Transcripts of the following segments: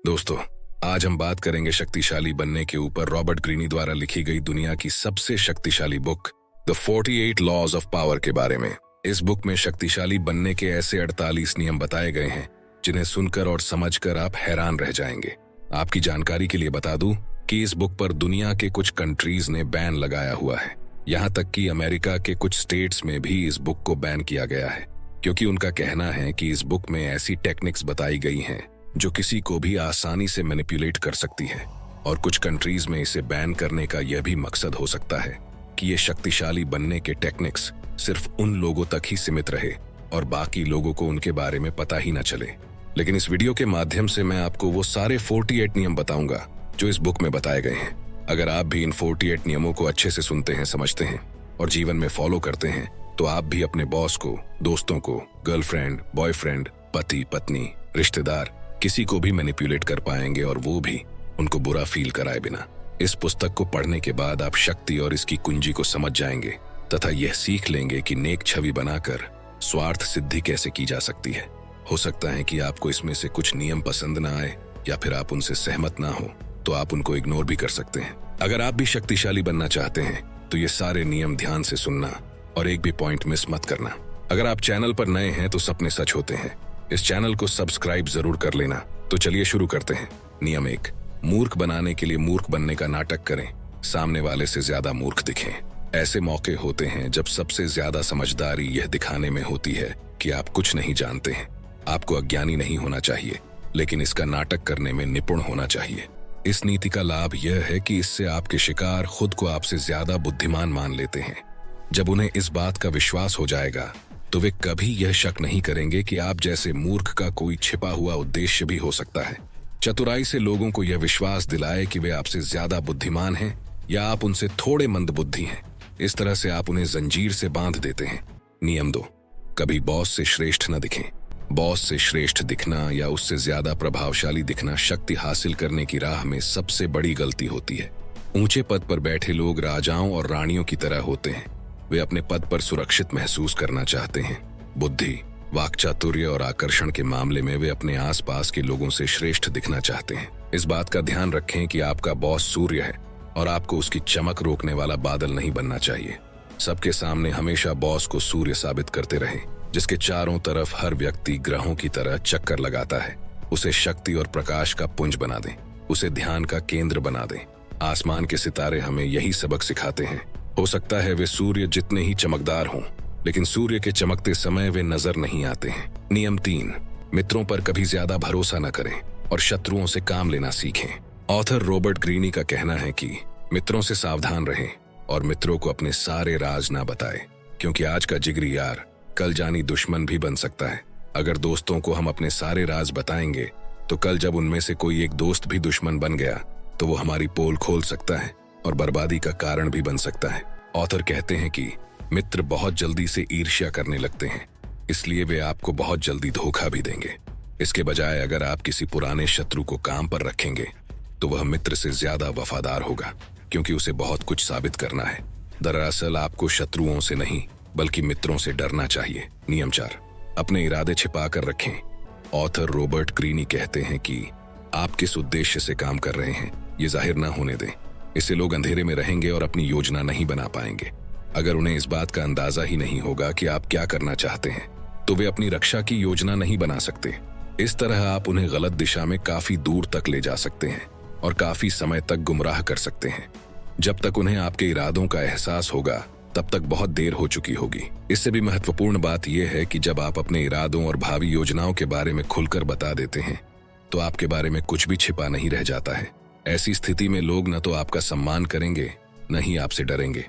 दोस्तों, आज हम बात करेंगे शक्तिशाली बनने के ऊपर रॉबर्ट ग्रीनी द्वारा लिखी गई दुनिया की सबसे शक्तिशाली book the 48 laws of power के बारे में। इस बुक में शक्तिशाली बनने के ऐसे 48 नियम बताए गए हैं जिन्हें सुनकर और समझकर आप हैरान रह जाएंगे। आपकी जानकारी के लिए बता दूं कि इस बुक पर दुनिया के कुछ कंट्रीज ने बैन लगाया हुआ है। यहाँ तक कि अमेरिका के कुछ स्टेट्स में भी इस बुक को बैन किया गया है, क्योंकि उनका कहना है कि इस बुक में ऐसी टेक्निक्स बताई गई हैं जो किसी को भी आसानी से मैनिपुलेट कर सकती है। और कुछ कंट्रीज में इसे बैन करने का यह भी मकसद हो सकता है कि ये शक्तिशाली बनने के टेक्निक्स सिर्फ उन लोगों तक ही सीमित रहे और बाकी लोगों को उनके बारे में पता ही न चले। लेकिन इस वीडियो के माध्यम से मैं आपको वो सारे 48 नियम बताऊंगा जो इस बुक में बताए गए हैं। अगर आप भी इन 48 नियमों को अच्छे से सुनते हैं, समझते हैं और जीवन में फॉलो करते हैं, तो आप भी अपने बॉस को, दोस्तों को, गर्लफ्रेंड, बॉयफ्रेंड, पति, पत्नी, रिश्तेदार, किसी को भी मैनिपुलेट कर पाएंगे और वो भी उनको बुरा फील कराए बिना। इस पुस्तक को पढ़ने के बाद आप शक्ति और इसकी कुंजी को समझ जाएंगे तथा यह सीख लेंगे कि नेक छवि बनाकर स्वार्थ सिद्धि कैसे की जा सकती है। हो सकता है कि आपको इसमें से कुछ नियम पसंद ना आए या फिर आप उनसे सहमत ना हो, तो आप उनको इग्नोर भी कर सकते हैं। अगर आप भी शक्तिशाली बनना चाहते हैं तो ये सारे नियम ध्यान से सुनना और एक भी पॉइंट मिस मत करना। अगर आप चैनल पर नए हैं तो सपने सच होते हैं। इस चैनल को सब्सक्राइब जरूर कर लेना। तो चलिए शुरू करते हैं। नियम 1, मूर्ख बनाने के लिए मूर्ख बनने का नाटक करें, सामने वाले से ज्यादा मूर्ख दिखें। ऐसे मौके होते हैं जब सबसे ज्यादा समझदारी यह दिखाने में होती है कि आप कुछ नहीं जानते हैं। आपको अज्ञानी नहीं होना चाहिए, लेकिन इसका नाटक करने में निपुण होना चाहिए। इस नीति का लाभ यह है कि इससे आपके शिकार खुद को आपसे ज्यादा बुद्धिमान मान लेते हैं। जब उन्हें इस बात का विश्वास हो जाएगा तो वे कभी यह शक नहीं करेंगे कि आप जैसे मूर्ख का कोई छिपा हुआ उद्देश्य भी हो सकता है। चतुराई से लोगों को यह विश्वास दिलाए कि वे आपसे ज्यादा बुद्धिमान हैं या आप उनसे थोड़े मंदबुद्धि हैं। इस तरह से आप उन्हें जंजीर से बांध देते हैं। नियम 2, कभी बॉस से श्रेष्ठ न दिखें। बॉस से श्रेष्ठ दिखना या उससे ज्यादा प्रभावशाली दिखना शक्ति हासिल करने की राह में सबसे बड़ी गलती होती है। ऊंचे पद पर बैठे लोग राजाओं और रानियों की तरह होते हैं। वे अपने पद पर सुरक्षित महसूस करना चाहते हैं। बुद्धि, वाक्चातुर्य और आकर्षण के मामले में वे अपने आसपास के लोगों से श्रेष्ठ दिखना चाहते हैं। इस बात का ध्यान रखें कि आपका बॉस सूर्य है और आपको उसकी चमक रोकने वाला बादल नहीं बनना चाहिए। सबके सामने हमेशा बॉस को सूर्य साबित करते रहें, जिसके चारों तरफ हर व्यक्ति ग्रहों की तरह चक्कर लगाता है। उसे शक्ति और प्रकाश का पुंज बना दें, उसे ध्यान का केंद्र बना दें। आसमान के सितारे हमें यही सबक सिखाते हैं। हो सकता है वे सूर्य जितने ही चमकदार हों, लेकिन सूर्य के चमकते समय वे नजर नहीं आते हैं। नियम 3, मित्रों पर कभी ज्यादा भरोसा न करें और शत्रुओं से काम लेना सीखें। ऑथर रॉबर्ट ग्रीनी का कहना है कि मित्रों से सावधान रहें और मित्रों को अपने सारे राज ना बताएं, क्योंकि आज का जिगरी यार कल जानी दुश्मन भी बन सकता है। अगर दोस्तों को हम अपने सारे राज बताएंगे तो कल जब उनमें से कोई एक दोस्त भी दुश्मन बन गया तो वो हमारी पोल खोल सकता है और बर्बादी का कारण भी बन सकता है। ऑथर कहते हैं कि मित्र बहुत जल्दी से ईर्ष्या करने लगते हैं, इसलिए वे आपको बहुत जल्दी धोखा भी देंगे। इसके बजाय अगर आप किसी पुराने शत्रु को काम पर रखेंगे तो वह मित्र से ज्यादा वफादार होगा, क्योंकि उसे बहुत कुछ साबित करना है। दरअसल आपको शत्रुओं से नहीं बल्कि मित्रों से डरना चाहिए। नियम 4, अपने इरादे छिपा कर रखें। ऑथर रॉबर्ट ग्रीनी कहते हैं कि आप किस उद्देश्य से काम कर रहे हैं ये जाहिर न होने दें। इससे लोग अंधेरे में रहेंगे और अपनी योजना नहीं बना पाएंगे। अगर उन्हें इस बात का अंदाजा ही नहीं होगा कि आप क्या करना चाहते हैं तो वे अपनी रक्षा की योजना नहीं बना सकते। इस तरह आप उन्हें गलत दिशा में काफी दूर तक ले जा सकते हैं और काफी समय तक गुमराह कर सकते हैं। जब तक उन्हें आपके इरादों का एहसास होगा तब तक बहुत देर हो चुकी होगी। इससे भी महत्वपूर्ण बात यह है कि जब आप अपने इरादों और भावी योजनाओं के बारे में खुलकर बता देते हैं तो आपके बारे में कुछ भी छिपा नहीं रह जाता है। ऐसी स्थिति में लोग न तो आपका सम्मान करेंगे न ही आपसे डरेंगे।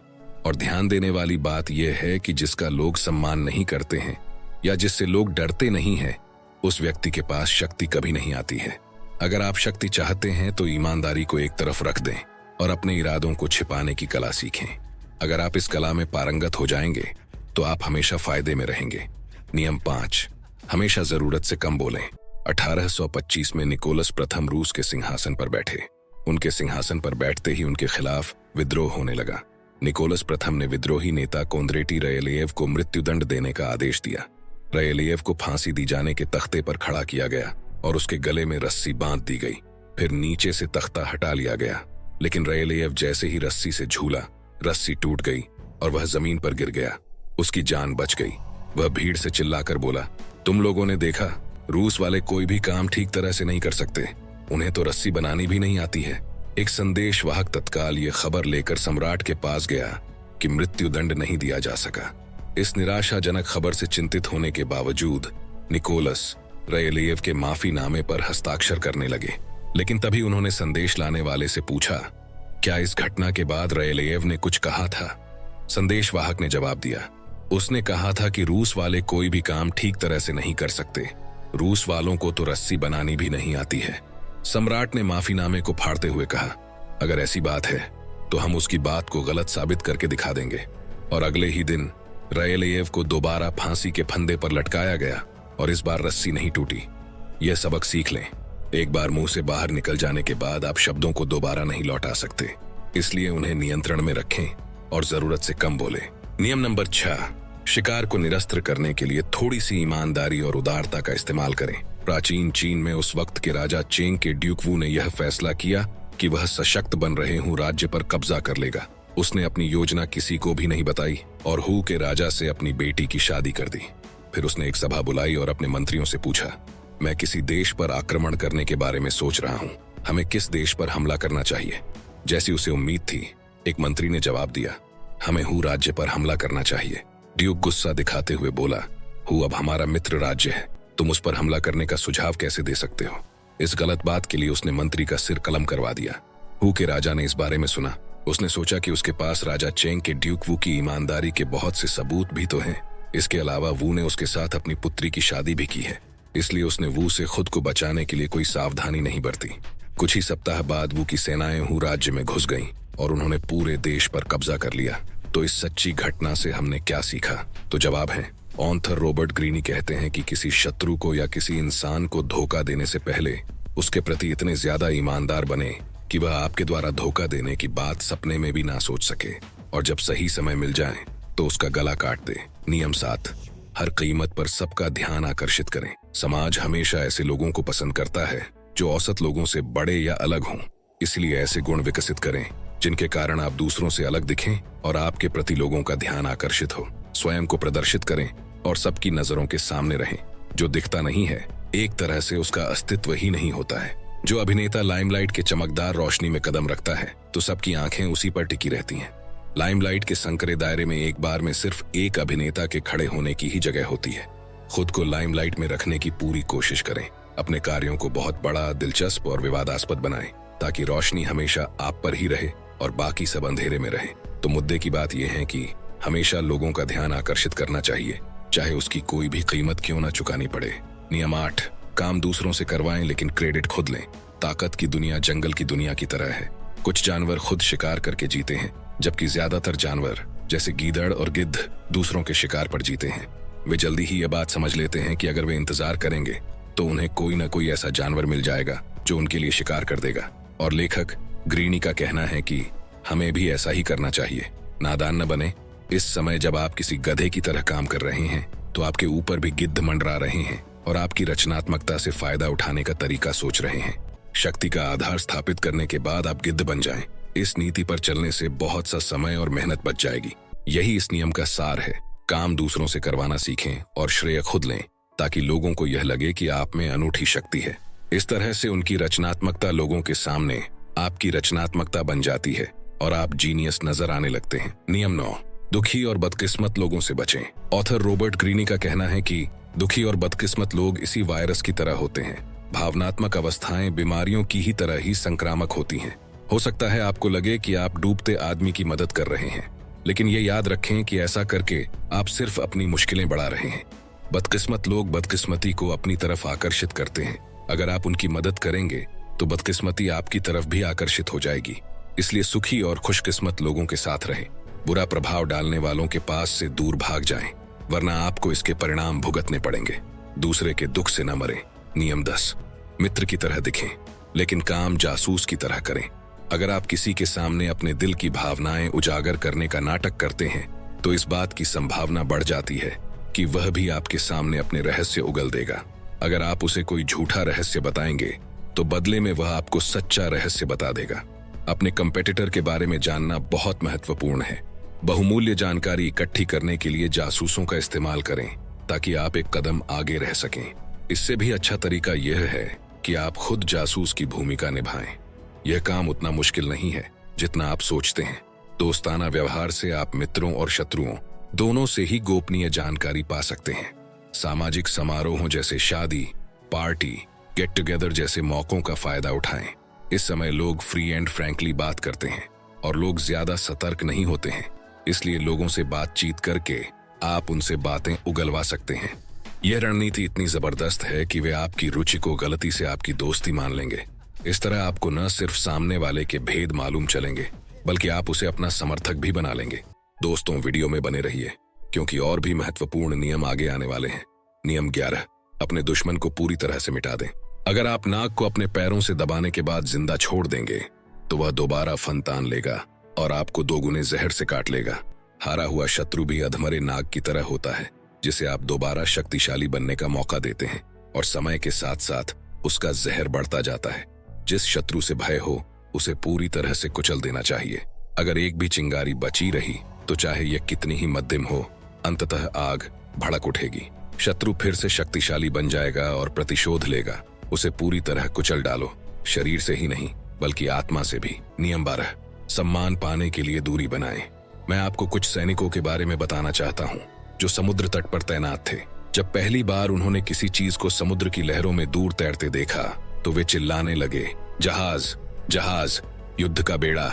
और ध्यान देने वाली बात यह है कि जिसका लोग सम्मान नहीं करते हैं या जिससे लोग डरते नहीं हैं, उस व्यक्ति के पास शक्ति कभी नहीं आती है। अगर आप शक्ति चाहते हैं तो ईमानदारी को एक तरफ रख दें और अपने इरादों को छिपाने की कला सीखें। अगर आप इस कला में पारंगत हो जाएंगे तो आप हमेशा फायदे में रहेंगे। नियम 5, हमेशा जरूरत से कम बोलें। 1825 में निकोलस प्रथम रूस के सिंहासन पर बैठे। उनके सिंहासन पर बैठते ही उनके खिलाफ विद्रोह होने लगा। निकोलस प्रथम ने विद्रोही नेता कोंद्रेटी रयलेव को मृत्युदंड देने का आदेश दिया। रयलेव को फांसी दी जाने के तख्ते पर खड़ा किया गया और उसके गले में रस्सी बांध दी गई। फिर नीचे से तख्ता हटा लिया गया, लेकिन रेलेव जैसे ही रस्सी से झूला, रस्सी टूट गई और वह जमीन पर गिर गया। उसकी जान बच गई। वह भीड़ से चिल्लाकर बोला, तुम लोगों ने देखा, रूस वाले कोई भी काम ठीक तरह से नहीं कर सकते, उन्हें तो रस्सी बनानी भी नहीं आती है। एक संदेशवाहक तत्काल ये खबर लेकर सम्राट के पास गया कि मृत्युदंड नहीं दिया जा सका। इस निराशाजनक खबर से चिंतित होने के बावजूद निकोलस रेलेव के माफीनामे पर हस्ताक्षर करने लगे। लेकिन तभी उन्होंने संदेश लाने वाले से पूछा, क्या इस घटना के बाद रेलेव ने कुछ कहा था? संदेशवाहक ने जवाब दिया, उसने कहा था कि रूस वाले कोई भी काम ठीक तरह से नहीं कर सकते। रूस वालों को तो रस्सी बनानी भी नहीं आती है। सम्राट ने माफीनामे को फाड़ते हुए कहा, अगर ऐसी बात है तो हम उसकी बात को गलत साबित करके दिखा देंगे। और अगले ही दिन रेलेव को दोबारा फांसी के फंदे पर लटकाया गया और इस बार रस्सी नहीं टूटी। यह सबक सीख लें, एक बार मुंह से बाहर निकल जाने के बाद आप शब्दों को दोबारा नहीं लौटा सकते, इसलिए उन्हें नियंत्रण में रखें और जरूरत से कम बोले। नियम नंबर 6, शिकार को निरस्त्र करने के लिए थोड़ी सी ईमानदारी और उदारता का इस्तेमाल करें। प्राचीन चीन में उस वक्त के राजा चेंग के ड्यूक वू ने यह फैसला किया कि वह सशक्त बन रहे हूँ राज्य पर कब्जा कर लेगा। उसने अपनी योजना किसी को भी नहीं बताई और हू के राजा से अपनी बेटी की शादी कर दी। फिर उसने एक सभा बुलाई और अपने मंत्रियों से पूछा, मैं किसी देश पर आक्रमण करने के बारे में सोच रहा हूँ, हमें किस देश पर हमला करना चाहिए? जैसी उसे उम्मीद थी, एक मंत्री ने जवाब दिया, हमें हू राज्य पर हमला करना चाहिए। ड्यूक गुस्सा दिखाते हुए बोला, हू अब हमारा मित्र राज्य है, तुम उस पर हमला करने का सुझाव कैसे दे सकते हो? इस गलत बात के लिए उसने मंत्री का सिर कलम करवा दिया। हू के राजा ने इस बारे में सुना। उसने सोचा कि उसके पास राजा चेंग के ड्यूक वू की ईमानदारी के बहुत से सबूत भी तो हैं। इसके अलावा वू ने उसके साथ अपनी पुत्री की शादी भी की है, इसलिए उसने वू से खुद को बचाने के लिए कोई सावधानी नहीं बरती। कुछ ही सप्ताह बाद वू की सेनाएं हू राज्य में घुस गईं और उन्होंने पूरे देश पर कब्जा कर लिया। तो इस सच्ची घटना से हमने क्या सीखा? तो जवाब है, ऑथर रॉबर्ट ग्रीनी कहते हैं कि किसी शत्रु को या किसी इंसान को धोखा देने से पहले उसके प्रति इतने ज्यादा ईमानदार बने कि वह आपके द्वारा धोखा देने की बात सपने में भी ना सोच सके, और जब सही समय मिल जाए तो उसका गला काट दे। नियम 7, हर कीमत पर सबका ध्यान आकर्षित करें। समाज हमेशा ऐसे लोगों को पसंद करता है जो औसत लोगों से बड़े या अलग हों। इसलिए ऐसे गुण विकसित करें जिनके कारण आप दूसरों से अलग दिखें और आपके प्रति लोगों का ध्यान आकर्षित हो। स्वयं को प्रदर्शित करें और सबकी नजरों के सामने रहें। जो दिखता नहीं है, एक तरह से उसका अस्तित्व ही नहीं होता है। जो अभिनेता लाइमलाइट के चमकदार रोशनी में कदम रखता है तो सबकी आंखें उसी पर टिकी रहती हैं। लाइमलाइट के संकरे दायरे में एक बार में सिर्फ एक अभिनेता के खड़े होने की ही जगह होती है। खुद को लाइमलाइट में रखने की पूरी कोशिश करें। अपने कार्यों को बहुत बड़ा, दिलचस्प और विवादास्पद बनाएं ताकि रोशनी हमेशा आप पर ही रहे और बाकी सब अंधेरे में रहे। तो मुद्दे की बात यह है कि हमेशा लोगों का ध्यान आकर्षित करना चाहिए, चाहे उसकी कोई भी कीमत क्यों ना चुकानी पड़े। नियम 8, काम दूसरों से करवाएं लेकिन क्रेडिट खुद लें। ताकत की दुनिया जंगल की दुनिया की तरह है। कुछ जानवर खुद शिकार करके जीते हैं, जबकि ज्यादातर जानवर जैसे गीदड़ और गिद्ध दूसरों के शिकार पर जीते हैं। वे जल्दी ही यह बात समझ लेते हैं कि अगर वे इंतजार करेंगे तो उन्हें कोई न कोई ऐसा जानवर मिल जाएगा जो उनके लिए शिकार कर देगा। और लेखक ग्रीनी का कहना है कि हमें भी ऐसा ही करना चाहिए। नादान न बने। इस समय जब आप किसी गधे की तरह काम कर रहे हैं तो आपके ऊपर भी गिद्ध मंडरा रहे हैं और आपकी रचनात्मकता से फायदा उठाने का तरीका सोच रहे हैं। शक्ति का आधार स्थापित करने के बाद आप गिद्ध बन जाएं। इस नीति पर चलने से बहुत सा समय और मेहनत बच जाएगी। यही इस नियम का सार है। काम दूसरों से करवाना सीखें और श्रेय खुद लें ताकि लोगों को यह लगे कि आप में अनूठी शक्ति है। इस तरह से उनकी रचनात्मकता लोगों के सामने आपकी रचनात्मकता बन जाती है और आप जीनियस नजर आने लगते हैं। नियम 9, दुखी और बदकिस्मत लोगों से बचें। ऑथर रॉबर्ट ग्रीनी का कहना है कि दुखी और बदकिस्मत लोग इसी वायरस की तरह होते हैं। भावनात्मक अवस्थाएं बीमारियों की ही तरह ही संक्रामक होती हैं। हो सकता है आपको लगे कि आप डूबते आदमी की मदद कर रहे हैं, लेकिन ये याद रखें कि ऐसा करके आप सिर्फ अपनी मुश्किलें बढ़ा रहे हैं। बदकिस्मत लोग बदकिस्मती को अपनी तरफ आकर्षित करते हैं। अगर आप उनकी मदद करेंगे तो बदकिस्मती आपकी तरफ भी आकर्षित हो जाएगी। इसलिए सुखी और खुशकिस्मत लोगों के साथ रहें। बुरा प्रभाव डालने वालों के पास से दूर भाग जाएं, वरना आपको इसके परिणाम भुगतने पड़ेंगे। दूसरे के दुख से न मरें। नियम 10, मित्र की तरह दिखें लेकिन काम जासूस की तरह करें। अगर आप किसी के सामने अपने दिल की भावनाएं उजागर करने का नाटक करते हैं तो इस बात की संभावना बढ़ जाती है कि वह भी आपके सामने अपने रहस्य उगल देगा। अगर आप उसे कोई झूठा रहस्य बताएंगे तो बदले में वह आपको सच्चा रहस्य बता देगा। अपने कंपेटिटर के बारे में जानना बहुत महत्वपूर्ण है। बहुमूल्य जानकारी इकट्ठी करने के लिए जासूसों का इस्तेमाल करें ताकि आप एक कदम आगे रह सकें। इससे भी अच्छा तरीका यह है कि आप खुद जासूस की भूमिका निभाएं। यह काम उतना मुश्किल नहीं है जितना आप सोचते हैं। दोस्ताना व्यवहार से आप मित्रों और शत्रुओं दोनों से ही गोपनीय जानकारी पा सकते हैं। सामाजिक समारोहों जैसे शादी, पार्टी, गेट टुगेदर जैसे मौकों का फायदा उठाएं। इस समय लोग फ्री एंड फ्रैंकली बात करते हैं और लोग ज्यादा सतर्क नहीं होते हैं, इसलिए लोगों से बातचीत करके आप उनसे बातें उगलवा सकते हैं। यह रणनीति इतनी जबरदस्त है कि वे आपकी रुचि को गलती से आपकी दोस्ती मान लेंगे। इस तरह आपको न सिर्फ सामने वाले के भेद मालूम चलेंगे बल्कि आप उसे अपना समर्थक भी बना लेंगे। दोस्तों, वीडियो में बने रहिए क्योंकि और भी महत्वपूर्ण नियम आगे आने वाले हैं। नियम 11, अपने दुश्मन को पूरी तरह से मिटा दें। अगर आप नाग को अपने पैरों से दबाने के बाद जिंदा छोड़ देंगे तो वह दोबारा फन तान लेगा और आपको दोगुने जहर से काट लेगा। हारा हुआ शत्रु भी अधमरे नाग की तरह होता है जिसे आप दोबारा शक्तिशाली बनने का मौका देते हैं और समय के साथ साथ उसका जहर बढ़ता जाता है। जिस शत्रु से भय हो उसे पूरी तरह से कुचल देना चाहिए। अगर एक भी चिंगारी बची रही तो चाहे यह कितनी ही मध्यम हो, अंततः आग भड़क उठेगी। शत्रु फिर से शक्तिशाली बन जाएगा और प्रतिशोध लेगा। उसे पूरी तरह कुचल डालो, शरीर से ही नहीं बल्कि आत्मा से भी। नियम 12, सम्मान पाने के लिए दूरी बनाएं। मैं आपको कुछ सैनिकों के बारे में बताना चाहता हूं जो समुद्र तट पर तैनात थे। जब पहली बार उन्होंने किसी चीज को समुद्र की लहरों में दूर तैरते देखा तो वे चिल्लाने लगे, जहाज, जहाज, युद्ध का बेड़ा।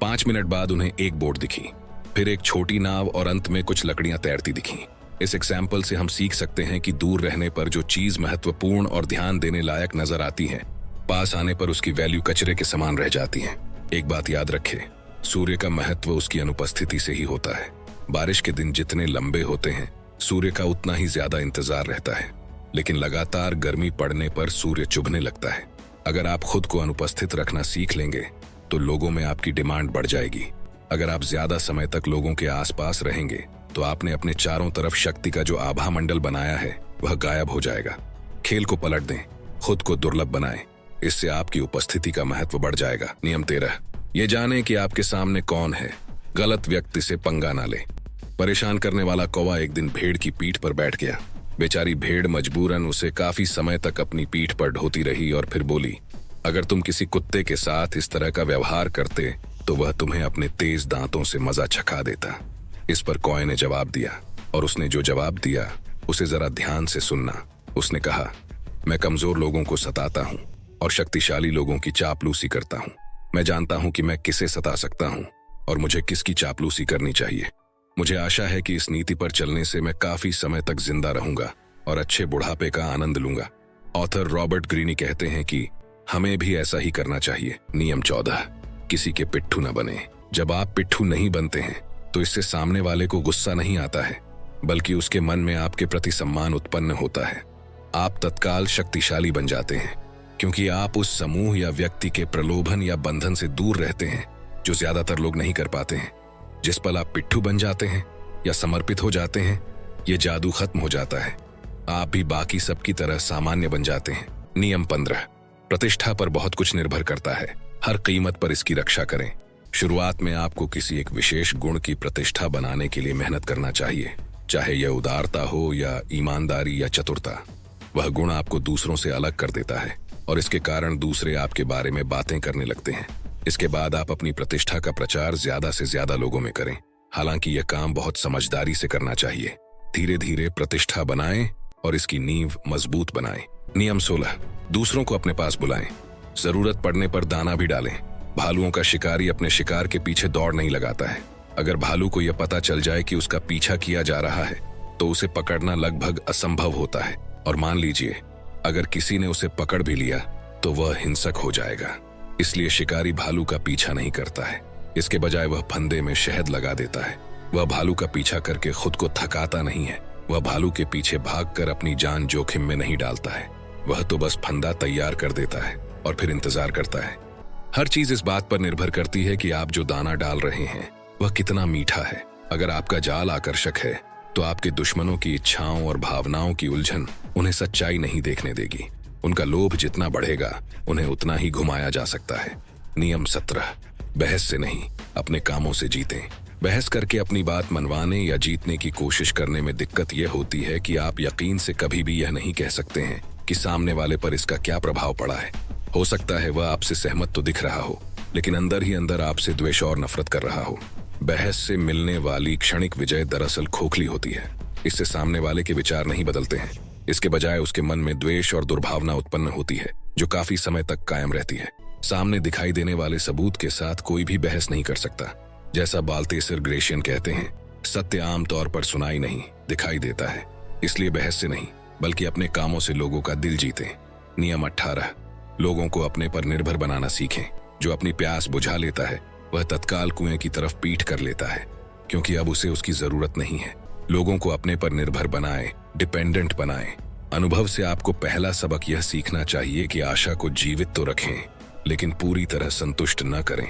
5 मिनट बाद उन्हें एक बोट दिखी, फिर एक छोटी नाव और अंत में कुछ लकड़ियां तैरती दिखीं। इस एग्जाम्पल से हम सीख सकते हैं कि दूर रहने पर जो चीज महत्वपूर्ण और ध्यान देने लायक नजर आती है, पास आने पर उसकी वैल्यू कचरे के समान रह जाती है। एक बात याद रखें, सूर्य का महत्व उसकी अनुपस्थिति से ही होता है। बारिश के दिन जितने लंबे होते हैं सूर्य का उतना ही ज्यादा इंतजार रहता है, लेकिन लगातार गर्मी पड़ने पर सूर्य चुभने लगता है। अगर आप खुद को अनुपस्थित रखना सीख लेंगे तो लोगों में आपकी डिमांड बढ़ जाएगी। अगर आप ज्यादा समय तक लोगों के आसपास रहेंगे तो आपने अपने चारों तरफ शक्ति का जो आभा मंडल बनाया है वह गायब हो जाएगा। खेल को पलट दें, खुद को दुर्लभ बनाएं, इससे आपकी उपस्थिति का महत्व बढ़ जाएगा। नियम 13, ये जाने कि आपके सामने कौन है, गलत व्यक्ति से पंगा ना ले। परेशान करने वाला कौवा एक दिन भेड़ की पीठ पर बैठ गया। बेचारी भेड़ मजबूरन उसे काफी समय तक अपनी पीठ पर ढोती रही और फिर बोली, अगर तुम किसी कुत्ते के साथ इस तरह का व्यवहार करते तो वह तुम्हें अपने तेज दांतों से मजा चखा देता। इस पर कौवे ने जवाब दिया, और उसने जो जवाब दिया उसे जरा ध्यान से सुनना। उसने कहा, मैं कमजोर लोगों को सताता हूँ और शक्तिशाली लोगों की चापलूसी करता हूँ। मैं जानता हूँ कि मैं किसे सता सकता हूँ और मुझे किसकी चापलूसी करनी चाहिए। मुझे आशा है कि इस नीति पर चलने से मैं काफी समय तक जिंदा रहूंगा और अच्छे बुढ़ापे का आनंद लूंगा। ऑथर रॉबर्ट ग्रीनी कहते हैं कि हमें भी ऐसा ही करना चाहिए। नियम 14, किसी के पिट्ठू न बने। जब आप पिट्ठू नहीं बनते हैं तो इससे सामने वाले को गुस्सा नहीं आता है बल्कि उसके मन में आपके प्रति सम्मान उत्पन्न होता है। आप तत्काल शक्तिशाली बन जाते हैं क्योंकि आप उस समूह या व्यक्ति के प्रलोभन या बंधन से दूर रहते हैं जो ज्यादातर लोग नहीं कर पाते हैं। जिस पल आप पिट्ठू बन जाते हैं या समर्पित हो जाते हैं, ये जादू खत्म हो जाता है। आप भी बाकी सबकी तरह सामान्य बन जाते हैं। नियम 15, प्रतिष्ठा पर बहुत कुछ निर्भर करता है। हर कीमत पर इसकी रक्षा करें। शुरुआत में आपको किसी एक विशेष गुण की प्रतिष्ठा बनाने के लिए मेहनत करना चाहिए, चाहे यह उदारता हो या ईमानदारी या चतुरता। वह गुण आपको दूसरों से अलग कर देता है और इसके कारण दूसरे आपके बारे में बातें करने लगते हैं। इसके बाद आप अपनी प्रतिष्ठा का प्रचार ज्यादा से ज्यादा लोगों में करें। हालांकि यह काम बहुत समझदारी से करना चाहिए। धीरे धीरे प्रतिष्ठा बनाएं और इसकी नींव मजबूत बनाएं। नियम 16, दूसरों को अपने पास बुलाएं। जरूरत पड़ने पर दाना भी डालें। भालुओं का शिकारी अपने शिकार के पीछे दौड़ नहीं लगाता है। अगर भालू को यह पता चल जाए कि उसका पीछा किया जा रहा है तो उसे पकड़ना लगभग असंभव होता है। और मान लीजिए अगर किसी ने उसे पकड़ भी लिया तो वह हिंसक हो जाएगा। इसलिए शिकारी भालू का पीछा नहीं करता है। इसके बजाय वह फंदे में शहद लगा देता है। वह भालू का पीछा करके खुद को थकाता नहीं है। वह भालू के पीछे भागकर अपनी जान जोखिम में नहीं डालता है। वह तो बस फंदा तैयार कर देता है और फिर इंतजार करता है। हर चीज इस बात पर निर्भर करती है कि आप जो दाना डाल रहे हैं वह कितना मीठा है। अगर आपका जाल आकर्षक है तो आपके दुश्मनों की इच्छाओं और भावनाओं की उलझन उन्हें सच्चाई नहीं देखने देगी। उनका लोभ जितना बढ़ेगा उन्हें उतना ही घुमाया जा सकता है। नियम 17, बहस से नहीं, अपने कामों से जीतें। बहस करके अपनी बात मनवाने या जीतने की कोशिश करने में दिक्कत यह होती है कि आप यकीन से कभी भी यह नहीं कह सकते हैं कि सामने वाले पर इसका क्या प्रभाव पड़ा है। हो सकता है वह आपसे सहमत तो दिख रहा हो, लेकिन अंदर ही अंदर आपसे द्वेष और नफरत कर रहा हो। बहस से मिलने वाली क्षणिक विजय दरअसल खोखली होती है। इससे सामने वाले के विचार नहीं बदलते हैं, इसके बजाय उसके मन में द्वेष और दुर्भावना उत्पन्न होती है जो काफी समय तक कायम रहती है। सामने दिखाई देने वाले सबूत के साथ कोई भी बहस नहीं कर सकता। जैसा बाल्तेसर ग्रेशियन कहते हैं, सत्य आम तौर पर सुनाई नहीं, दिखाई देता है। इसलिए बहस से नहीं, बल्कि अपने कामों से लोगों का दिल जीतें। नियम 18, लोगों को अपने पर निर्भर बनाना सीखें। जो अपनी प्यास बुझा लेता है वह तत्काल कुएं की तरफ पीठ कर लेता है, क्योंकि अब उसे उसकी जरूरत नहीं है। लोगों को अपने पर निर्भर बनाएं, डिपेंडेंट बनाएं। अनुभव से आपको पहला सबक यह सीखना चाहिए कि आशा को जीवित तो रखें, लेकिन पूरी तरह संतुष्ट न करें।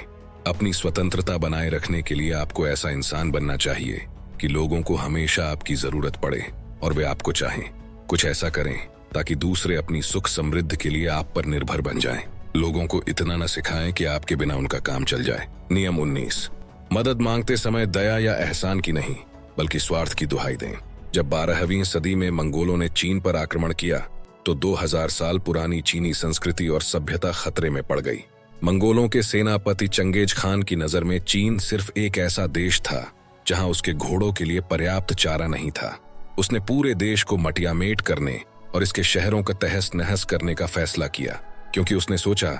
अपनी स्वतंत्रता बनाए रखने के लिए आपको ऐसा इंसान बनना चाहिए कि लोगों को हमेशा आपकी जरूरत पड़े और वे आपको चाहें। कुछ ऐसा करें ताकि दूसरे अपनी सुख समृद्धि के लिए आप पर निर्भर बन जाएं। लोगों को इतना न सिखाएं कि आपके बिना उनका काम चल जाए। नियम 19, मदद मांगते समय दया या एहसान की नहीं, बल्कि स्वार्थ की दुहाई दें। जब 12वीं सदी में मंगोलों ने चीन पर आक्रमण किया तो 2000 साल पुरानी चीनी संस्कृति और सभ्यता खतरे में पड़ गई। मंगोलों के सेनापति चंगेज खान की नजर में चीन सिर्फ एक ऐसा देश था जहां उसके घोड़ों के लिए पर्याप्त चारा नहीं था। उसने पूरे देश को मटियामेट करने और इसके शहरों का तहस नहस करने का फैसला किया, क्योंकि उसने सोचा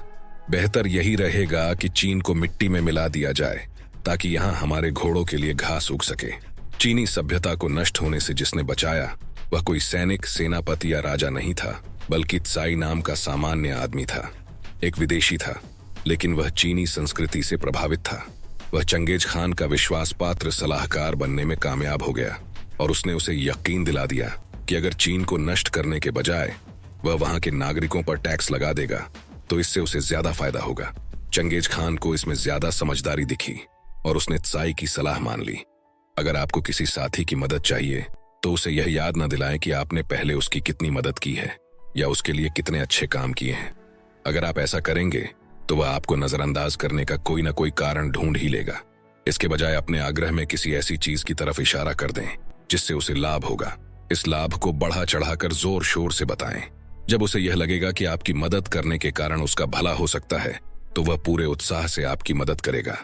बेहतर यही रहेगा कि चीन को मिट्टी में मिला दिया जाए ताकि यहाँ हमारे घोड़ों के लिए घास उग सके। चीनी सभ्यता को नष्ट होने से जिसने बचाया वह कोई सैनिक, सेनापति या राजा नहीं था, बल्कि त्साई नाम का सामान्य आदमी था। एक विदेशी था, लेकिन वह चीनी संस्कृति से प्रभावित था। वह चंगेज खान का विश्वास पात्र सलाहकार बनने में कामयाब हो गया और उसने उसे यकीन दिला दिया कि अगर चीन को नष्ट करने के बजाय वह वहां के नागरिकों पर टैक्स लगा देगा तो इससे उसे ज्यादा फायदा होगा। चंगेज खान को इसमें ज्यादा समझदारी दिखी और उसने त्साई की सलाह मान ली। अगर आपको किसी साथी की मदद चाहिए तो उसे यह याद न दिलाएं कि आपने पहले उसकी कितनी मदद की है या उसके लिए कितने अच्छे काम किए हैं। अगर आप ऐसा करेंगे तो वह आपको नजरअंदाज करने का कोई ना कोई कारण ढूंढ ही लेगा। इसके बजाय अपने आग्रह में किसी ऐसी चीज की तरफ इशारा कर दें जिससे उसे लाभ होगा। इस लाभ को बढ़ा चढ़ाकर जोर शोर से बताएं। जब उसे यह लगेगा कि आपकी मदद करने के कारण उसका भला हो सकता है तो वह पूरे उत्साह से आपकी मदद करेगा।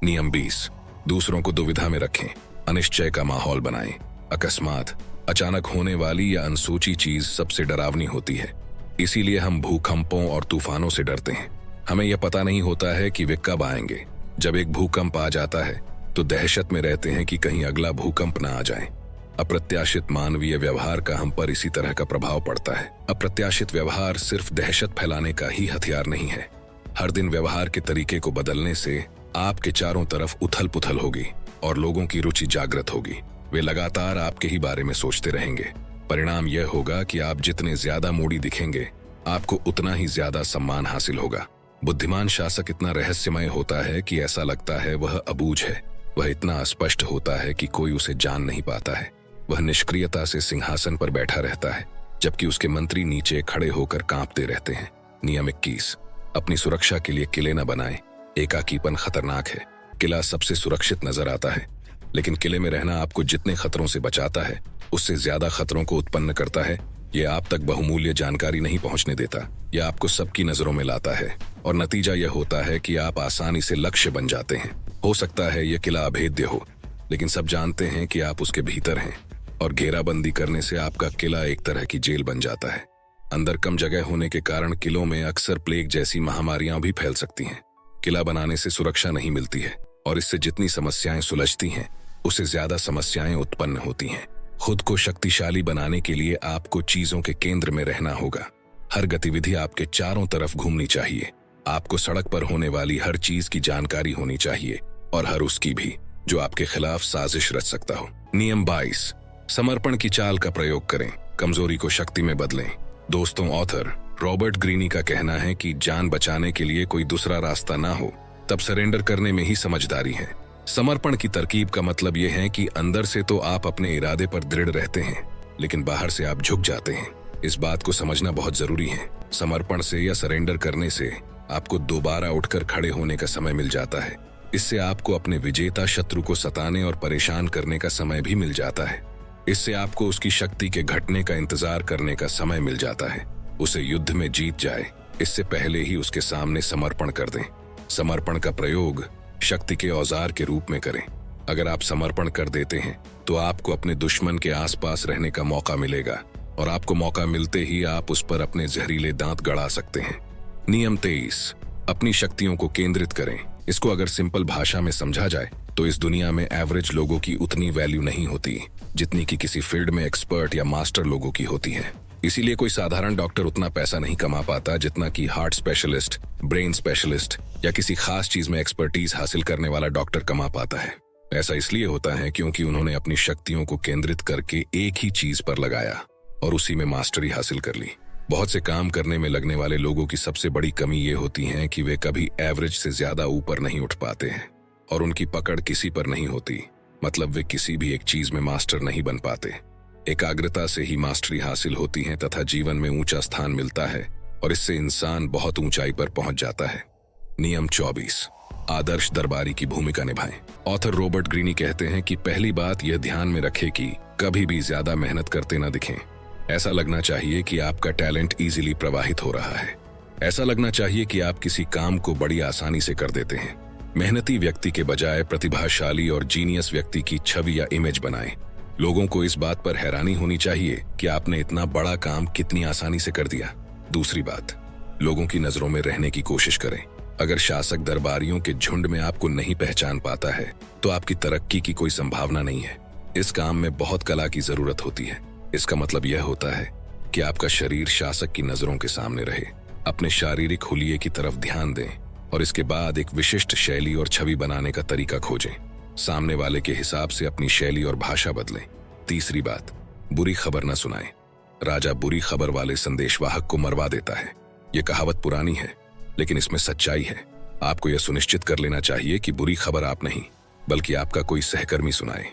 नियम 20, दूसरों को दुविधा में रखें, अनिश्चय का माहौल बनाएं। अकस्मात, अचानक होने वाली या अनसोची चीज सबसे डरावनी होती है। इसीलिए हम भूकंपों और तूफानों से डरते हैं। हमें यह पता नहीं होता है कि वे कब आएंगे। जब एक भूकंप आ जाता है तो दहशत में रहते हैं कि कहीं अगला भूकंप न आ जाए। अप्रत्याशित मानवीय व्यवहार का हम पर इसी तरह का प्रभाव पड़ता है। अप्रत्याशित व्यवहार सिर्फ दहशत फैलाने का ही हथियार नहीं है। हर दिन व्यवहार के तरीके को बदलने से आपके चारों तरफ उथल पुथल होगी और लोगों की रुचि जागृत होगी। वे लगातार आपके ही बारे में सोचते रहेंगे। परिणाम यह होगा कि आप जितने ज्यादा मूडी दिखेंगे आपको उतना ही ज्यादा सम्मान हासिल होगा। बुद्धिमान शासक इतना रहस्यमय होता है कि ऐसा लगता है वह अबूझ है। वह इतना अस्पष्ट होता है कि कोई उसे जान नहीं पाता है। वह निष्क्रियता से सिंहासन पर बैठा रहता है, जबकि उसके मंत्री नीचे खड़े होकर कांपते रहते हैं। नियम 21, अपनी सुरक्षा के लिए किले न बनाएं। एकाकीपन खतरनाक है। किला सबसे सुरक्षित नजर आता है, लेकिन किले में रहना आपको जितने खतरों से बचाता है उससे ज्यादा खतरों को उत्पन्न करता है। यह आप तक बहुमूल्य जानकारी नहीं पहुंचने देता। यह आपको सबकी नजरों में लाता है और नतीजा यह होता है कि आप आसानी से लक्ष्य बन जाते हैं। हो सकता है यह किला अभेद्य हो, लेकिन सब जानते हैं कि आप उसके भीतर हैं और घेराबंदी करने से आपका किला एक तरह की जेल बन जाता है। अंदर कम जगह होने के कारण किलों में अक्सर प्लेग जैसी महामारियां भी फैल सकती हैं। किला बनाने से सुरक्षा नहीं मिलती है और इससे जितनी समस्याएं सुलझती हैं उससे ज्यादा समस्याएं उत्पन्न होती हैं। खुद को शक्तिशाली बनाने के लिए आपको चीजों के केंद्र में रहना होगा। हर गतिविधि आपके चारों तरफ घूमनी चाहिए। आपको सड़क पर होने वाली हर चीज की जानकारी होनी चाहिए और हर उसकी भी जो आपके खिलाफ साजिश रच सकता हो। नियम 22, समर्पण की चाल का प्रयोग करें, कमजोरी को शक्ति में बदलें। दोस्तों, ऑथर रॉबर्ट ग्रीनी का कहना है कि जान बचाने के लिए कोई दूसरा रास्ता ना हो तब सरेंडर करने में ही समझदारी है। समर्पण की तरकीब का मतलब यह है कि अंदर से तो आप अपने इरादे पर दृढ़ रहते हैं, लेकिन बाहर से आप झुक जाते हैं। इस बात को समझना बहुत जरूरी है। समर्पण से या सरेंडर करने से आपको दोबारा उठकर खड़े होने का समय मिल जाता है। इससे आपको अपने विजेता शत्रु को सताने और परेशान करने का समय भी मिल जाता है। इससे आपको उसकी शक्ति के घटने का इंतजार करने का समय मिल जाता है। उसे युद्ध में जीत जाए इससे पहले ही उसके सामने समर्पण कर दें। समर्पण का प्रयोग शक्ति के औजार के रूप में करें। अगर आप समर्पण कर देते हैं तो आपको अपने दुश्मन के आसपास रहने का मौका मिलेगा और आपको मौका मिलते ही आप उस पर अपने जहरीले दांत गड़ा सकते हैं। नियम 23, अपनी शक्तियों को केंद्रित करें। इसको अगर सिंपल भाषा में समझा जाए तो इस दुनिया में एवरेज लोगों की उतनी वैल्यू नहीं होती जितनी कि किसी फील्ड में एक्सपर्ट या मास्टर लोगों की होती है। इसीलिए कोई साधारण डॉक्टर उतना पैसा नहीं कमा पाता जितना कि हार्ट स्पेशलिस्ट, ब्रेन स्पेशलिस्ट या किसी खास चीज में एक्सपर्टीज हासिल करने वाला डॉक्टर कमा पाता है। ऐसा इसलिए होता है क्योंकि उन्होंने अपनी शक्तियों को केंद्रित करके एक ही चीज पर लगाया और उसी में मास्टरी हासिल कर ली। बहुत से काम करने में लगने वाले लोगों की सबसे बड़ी कमी ये होती है कि वे कभी एवरेज से ज्यादा ऊपर नहीं उठ पाते हैं और उनकी पकड़ किसी पर नहीं होती। मतलब वे किसी भी एक चीज में मास्टर नहीं बन पाते। एकाग्रता से ही मास्टरी हासिल होती है तथा जीवन में ऊंचा स्थान मिलता है और इससे इंसान बहुत ऊंचाई पर पहुंच जाता है। नियम 24, आदर्श दरबारी की भूमिका निभाएं। ऑथर रॉबर्ट ग्रीनी कहते हैं कि पहली बात यह ध्यान में रखें कि कभी भी ज्यादा मेहनत करते न दिखें। ऐसा लगना चाहिए कि आपका टैलेंट इजीली प्रवाहित हो रहा है। ऐसा लगना चाहिए कि आप किसी काम को बड़ी आसानी से कर देते हैं। मेहनती व्यक्ति के बजाय प्रतिभाशाली और जीनियस व्यक्ति की छवि या इमेज बनाएं। लोगों को इस बात पर हैरानी होनी चाहिए कि आपने इतना बड़ा काम कितनी आसानी से कर दिया। दूसरी बात, लोगों की नजरों में रहने की कोशिश करें। अगर शासक दरबारियों के झुंड में आपको नहीं पहचान पाता है तो आपकी तरक्की की कोई संभावना नहीं है। इस काम में बहुत कला की जरूरत होती है। इसका मतलब यह होता है कि आपका शरीर शासक की नजरों के सामने रहे। अपने शारीरिक हुलिये की तरफ ध्यान दें और इसके बाद एक विशिष्ट शैली और छवि बनाने का तरीका खोजें। सामने वाले के हिसाब से अपनी शैली और भाषा बदलें। तीसरी बात, बुरी खबर न सुनाएं। राजा बुरी खबर वाले संदेशवाहक को मरवा देता है। यह कहावत पुरानी है लेकिन इसमें सच्चाई है। आपको यह सुनिश्चित कर लेना चाहिए कि बुरी खबर आप नहीं बल्कि आपका कोई सहकर्मी सुनाए।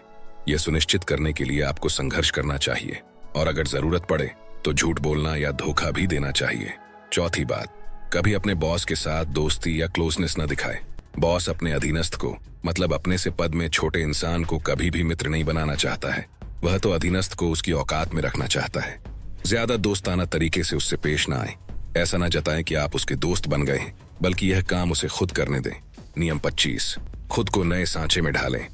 यह सुनिश्चित करने के लिए आपको संघर्ष करना चाहिए और अगर जरूरत पड़े तो झूठ बोलना या धोखा भी देना चाहिए। चौथी बात, कभी अपने बॉस के साथ दोस्ती या क्लोजनेस न दिखाए। बॉस अपने अधीनस्थ को, मतलब अपने से पद में छोटे इंसान को कभी भी मित्र नहीं बनाना चाहता है। वह तो अधीनस्थ को उसकी औकात में रखना चाहता है। ज्यादा दोस्ताना तरीके से उससे पेश न आए। ऐसा न जताएं कि आप उसके दोस्त बन गए हैं, बल्कि यह काम उसे खुद करने दें। नियम 25, खुद को नए सांचे में ढालें।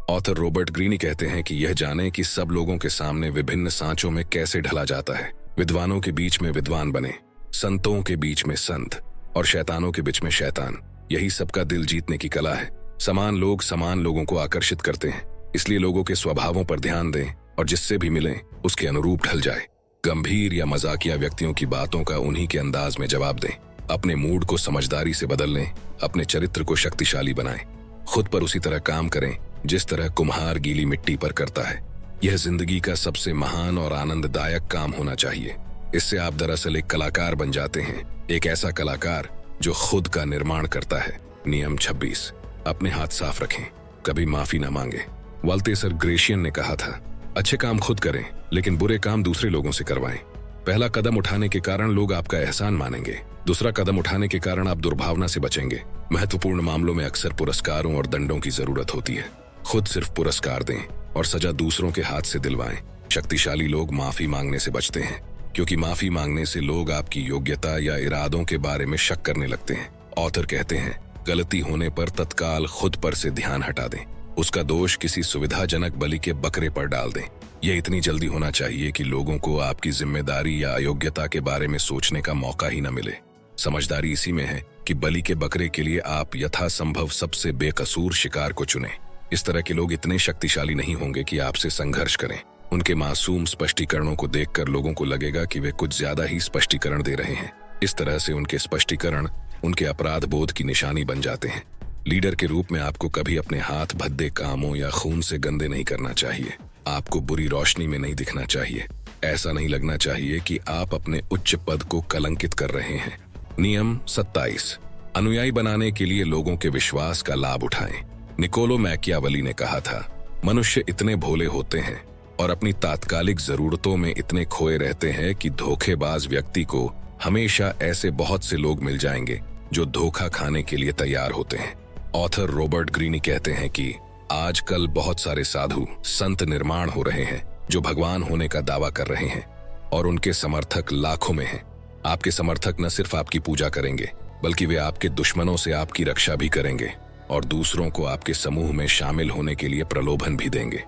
ऑथर रॉबर्ट ग्रीनी कहते हैं कि यह जानें कि सब लोगों के सामने विभिन्न सांचों में कैसे ढला जाता है। विद्वानों के बीच में विद्वान बने, संतों के बीच में संत और शैतानों के बीच में शैतान। यही सबका दिल जीतने की कला है। समान लोग समान लोगों को आकर्षित करते हैं, इसलिए लोगों के स्वभावों पर ध्यान दें और जिससे भी मिलें उसके अनुरूप ढल जाए। गंभीर या मजाकिया व्यक्तियों की बातों का उन्हीं के अंदाज में जवाब दें। अपने मूड को समझदारी से बदल लें। अपने चरित्र को शक्तिशाली बनाएं। खुद पर उसी तरह काम करें जिस तरह कुम्हार गीली मिट्टी पर करता है। यह जिंदगी का सबसे महान और आनंददायक काम होना चाहिए। इससे आप दरअसल एक कलाकार बन जाते हैं, एक ऐसा कलाकार जो खुद का निर्माण करता है। नियम 26, अपने हाथ साफ रखें, कभी माफी न मांगे। वाल्तेसर ग्रेशियन ने कहा था, अच्छे काम खुद करें लेकिन बुरे काम दूसरे लोगों से करवाएं। पहला कदम उठाने के कारण लोग आपका एहसान मानेंगे, दूसरा कदम उठाने के कारण आप दुर्भावना से बचेंगे। महत्वपूर्ण मामलों में अक्सर पुरस्कारों और दंडों की जरूरत होती है। खुद सिर्फ पुरस्कार दें और सजा दूसरों के हाथ से दिलवाएं। शक्तिशाली लोग माफी मांगने से बचते हैं क्योंकि माफी मांगने से लोग आपकी योग्यता या इरादों के बारे में शक करने लगते हैं। ऑथर कहते हैं, गलती होने पर तत्काल खुद पर से ध्यान हटा दें। उसका दोष किसी सुविधाजनक बलि के बकरे पर डाल दें। यह इतनी जल्दी होना चाहिए कि लोगों को आपकी जिम्मेदारी या अयोग्यता के बारे में सोचने का मौका ही न मिले। समझदारी इसी में है कि बलि के बकरे के लिए आप यथासंभव सबसे बेकसूर शिकार को चुनें। इस तरह के लोग इतने शक्तिशाली नहीं होंगे कि आपसे संघर्ष करें। उनके मासूम स्पष्टीकरणों को देखकर लोगों को लगेगा कि वे कुछ ज्यादा ही स्पष्टीकरण दे रहे हैं। इस तरह से उनके स्पष्टीकरण उनके अपराध बोध की निशानी बन जाते हैं। लीडर के रूप में आपको कभी अपने हाथ भद्दे कामों या खून से गंदे नहीं करना चाहिए। आपको बुरी रोशनी में नहीं दिखना चाहिए। ऐसा नहीं लगना चाहिए कि आप अपने उच्च पद को कलंकित कर रहे हैं। नियम 27, अनुयायी बनाने के लिए लोगों के विश्वास का लाभ उठाएं। निकोलो मैकियावेली ने कहा था, मनुष्य इतने भोले होते हैं और अपनी तात्कालिक जरूरतों में इतने खोए रहते हैं कि धोखेबाज व्यक्ति को हमेशा ऐसे बहुत से लोग मिल जाएंगे जो धोखा खाने के लिए तैयार होते हैं। ऑथर रॉबर्ट ग्रीनी कहते हैं कि आजकल बहुत सारे साधु संत निर्माण हो रहे हैं जो भगवान होने का दावा कर रहे हैं और उनके समर्थक लाखों में हैं। आपके समर्थक न सिर्फ आपकी पूजा करेंगे बल्कि वे आपके दुश्मनों से आपकी रक्षा भी करेंगे और दूसरों को आपके समूह में शामिल होने के लिए प्रलोभन भी देंगे।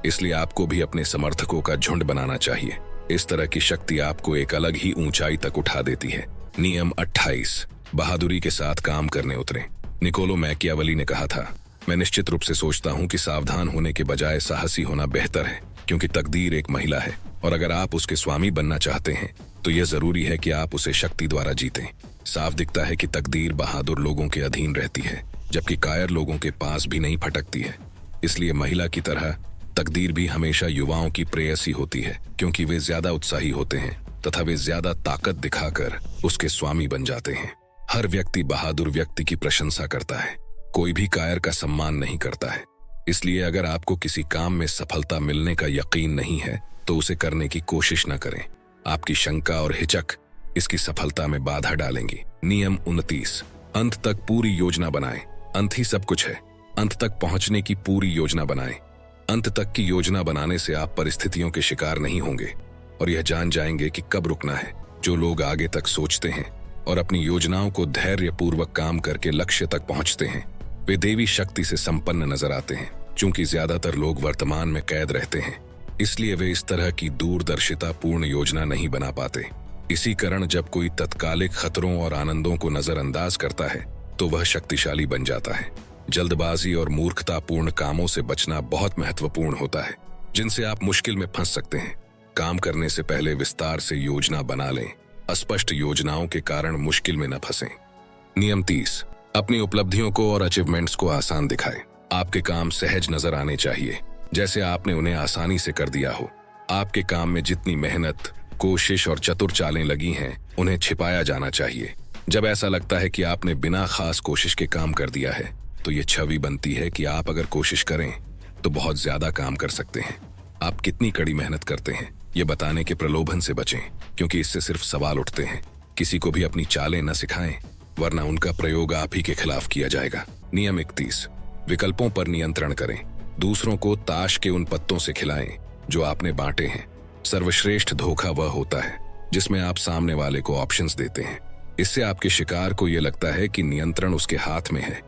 इसलिए आपको भी अपने समर्थकों का झुंड बनाना चाहिए। इस तरह की शक्ति आपको एक अलग ही ऊंचाई तक उठा देती है। नियम 28, बहादुरी के साथ काम करने उतरे। निकोलो मैकियावेली ने कहा था, मैं निश्चित रूप से सोचता हूं कि सावधान होने के बजाय साहसी होना बेहतर है, क्योंकि तकदीर एक महिला है और अगर आप उसके स्वामी बनना चाहते हैं तो यह जरूरी है कि आप उसे शक्ति द्वारा जीतें। साफ दिखता है कि तकदीर बहादुर लोगों के अधीन रहती है, जबकि कायर लोगों के पास भी नहीं फटकती है। इसलिए महिला की तरह तकदीर भी हमेशा युवाओं की प्रेयसी होती है, क्योंकि वे ज्यादा उत्साही होते हैं तथा वे ज्यादा ताकत दिखाकर उसके स्वामी बन जाते हैं। हर व्यक्ति बहादुर व्यक्ति की प्रशंसा करता है, कोई भी कायर का सम्मान नहीं करता है। इसलिए अगर आपको किसी काम में सफलता मिलने का यकीन नहीं है तो उसे करने की कोशिश न करें। आपकी शंका और हिचक इसकी सफलता में बाधा डालेंगी। नियम 29, अंत तक पूरी योजना बनाएं। अंत ही सब कुछ है। अंत तक पहुंचने की पूरी योजना बनाएं। अंत तक की योजना बनाने से आप परिस्थितियों के शिकार नहीं होंगे और यह जान जाएंगे कि कब रुकना है। जो लोग आगे तक सोचते हैं और अपनी योजनाओं को धैर्यपूर्वक काम करके लक्ष्य तक पहुंचते हैं, वे देवी शक्ति से संपन्न नजर आते हैं। चूंकि ज्यादातर लोग वर्तमान में कैद रहते हैं, इसलिए वे इस तरह की दूरदर्शिता पूर्ण योजना नहीं बना पाते। इसी कारण जब कोई तत्कालिक खतरों और आनंदों को नजरअंदाज करता है तो वह शक्तिशाली बन जाता है। जल्दबाजी और मूर्खतापूर्ण कामों से बचना बहुत महत्वपूर्ण होता है, जिनसे आप मुश्किल में फंस सकते हैं। काम करने से पहले विस्तार से योजना बना लें। अस्पष्ट योजनाओं के कारण मुश्किल में न फंसें। नियम 30, अपनी उपलब्धियों को और अचीवमेंट्स को आसान दिखाएं। आपके काम सहज नजर आने चाहिए, जैसे आपने उन्हें आसानी से कर दिया हो। आपके काम में जितनी मेहनत, कोशिश और चतुर चालें लगी हैं, उन्हें छिपाया जाना चाहिए। जब ऐसा लगता है कि आपने बिना खास कोशिश के काम कर दिया है, तो ये छवि बनती है कि आप अगर कोशिश करें तो बहुत ज्यादा काम कर सकते हैं। आप कितनी कड़ी मेहनत करते हैं, ये बताने के प्रलोभन से बचें, क्योंकि इससे सिर्फ सवाल उठते हैं। किसी को भी अपनी चालें न सिखाएं, वरना उनका प्रयोग आप ही के खिलाफ किया जाएगा। नियम 31, विकल्पों पर नियंत्रण करें। दूसरों को ताश के उन पत्तों से खिलाएं जो आपने बांटे हैं। सर्वश्रेष्ठ धोखा वह होता है जिसमें आप सामने वाले को ऑप्शंस देते हैं। इससे आपके शिकार को यह लगता है कि नियंत्रण उसके हाथ में है,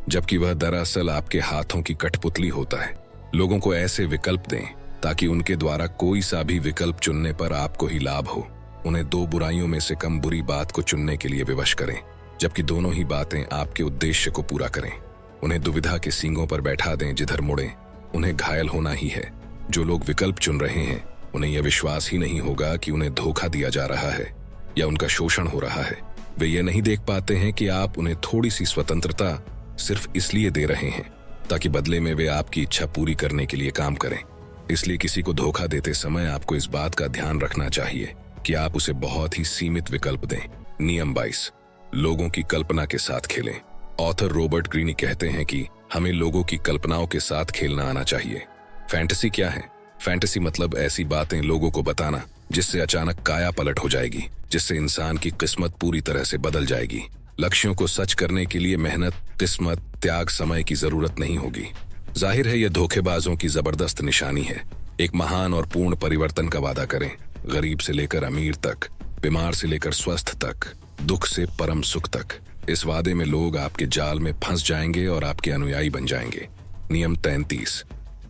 जबकि वह दरअसल आपके हाथों की कठपुतली होता है। लोगों को ऐसे विकल्प दें ताकि उनके द्वारा कोई सा भी विकल्प चुनने पर आपको ही लाभ हो। उन्हें दो बुराइयों में से कम बुरी बात को चुनने के लिए विवश करें, जबकि दोनों ही बातें आपके उद्देश्य को पूरा करें। उन्हें दुविधा के सींगों पर बैठा दें जिधर मुड़ें। उन्हें घायल होना ही है। जो लोग विकल्प चुन रहे हैं, उन्हें यह विश्वास ही नहीं होगा कि उन्हें धोखा दिया जा रहा है या उनका शोषण हो रहा है। वे ये नहीं देख पाते हैं कि आप उन्हें थोड़ी सी स्वतंत्रता सिर्फ इसलिए दे रहे हैं ताकि बदले में वे आपकी इच्छा पूरी करने के लिए काम करें। इसलिए किसी को धोखा देते समय आपको इस बात का ध्यान रखना चाहिए कि आप उसे बहुत ही सीमित विकल्प दें। नियम 22, लोगों की कल्पना के साथ खेलें। ऑथर रॉबर्ट ग्रीनी कहते हैं कि हमें लोगों की कल्पनाओं के साथ खेलना आना चाहिए। फैंटेसी क्या है? फैंटेसी मतलब ऐसी बातें लोगों को बताना जिससे अचानक काया पलट हो जाएगी, जिससे इंसान की किस्मत पूरी तरह से बदल जाएगी। लक्ष्यों को सच करने के लिए मेहनत, किस्मत, त्याग, समय की जरूरत नहीं होगी। जाहिर है यह धोखेबाजों की जबरदस्त निशानी है। एक महान और पूर्ण परिवर्तन का वादा करें, गरीब से लेकर अमीर तक, बीमार से लेकर स्वस्थ तक, दुख से परम सुख तक। इस वादे में लोग आपके जाल में फंस जाएंगे और आपके अनुयायी बन जाएंगे। नियम 33,